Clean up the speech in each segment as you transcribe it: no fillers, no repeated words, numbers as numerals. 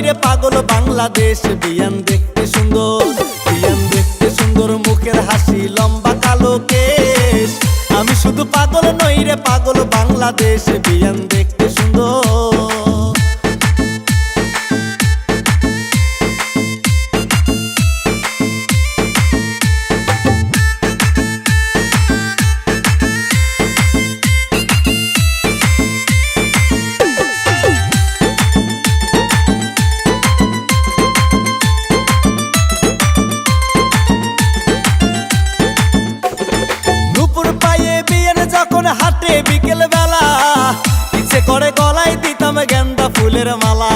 রে পাগল বাংলাদেশ। বিয়ান দেখতে সুন্দর, বিয়ান দেখতে সুন্দর, মুখের হাসি, লম্বা কালো কেশ। আমি শুধু পাগল নই রে পাগল বাংলাদেশ। বিয়ান দেখতে সুন্দর। যখন হাটে বিকেল বেলা ইচ্ছে করে গলায় দিতাম গেন্দা ফুলের মালা।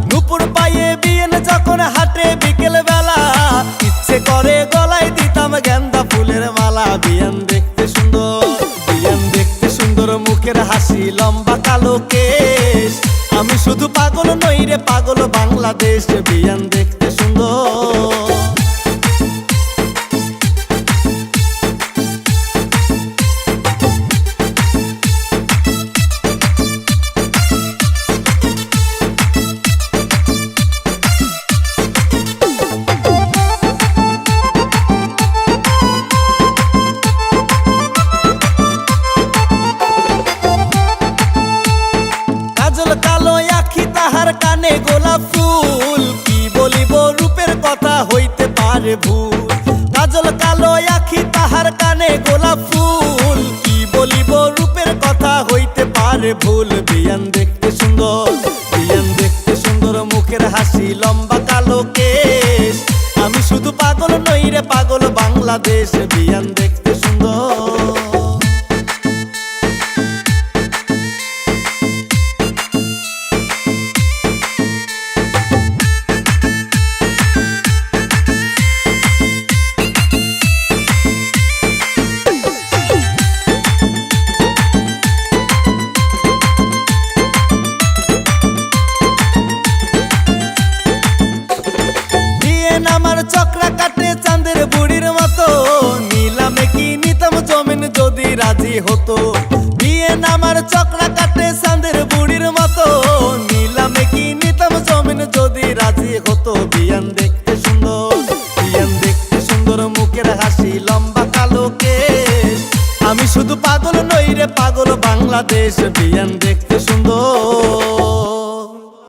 নুপুর পায়ে বিয়েন যখন হাটে বিকেল বেলা ইচ্ছে করে গলায় দিতাম গেন্দা ফুলের মালা। বিয়ান দেখতে সুন্দর, বিয়ান দেখতে সুন্দর, মুখের হাসি, লম্বা কালো কেশ। আমি শুধু পাগল নই রে পাগল বাংলাদেশ। বিয়ান দেখতে সুন্দর। কালো আখি তাহার কানে গোলাপ ফুল, কি বলিব রূপের কথা হইতে পারে ভুল। কাজল কালো আখি তাহার কানে গোলাপ ফুল, কি বলিব রূপের কথা হইতে পারে ভুল। বিয়ান দেখতে সুন্দর, বিয়ান দেখতে সুন্দর, মুখের হাসি, লম্বা কালো কেশ। আমি শুধু পাগল নই রে পাগল বাংলাদেশ। বিয়ান দেখতে সুন্দর। আমার চক্রা কাটে চাঁদের বুড়ির মতো, নিলামে কি নিতাম জমিন যদি রাজি হতো। বিয়েন আমার চক্রা কাটে চাঁদের বুড়ির মতো, নিলামে কি নিতাম জমিন যদি রাজি হতো। বিয়ান দেখতে সুন্দর, বিয়ান দেখতে সুন্দর, মুখের হাসি, লম্বা কালো কেশ। আমি শুধু পাগল নই রে পাগল বাংলাদেশ। বিয়ান দেখতে সুন্দর।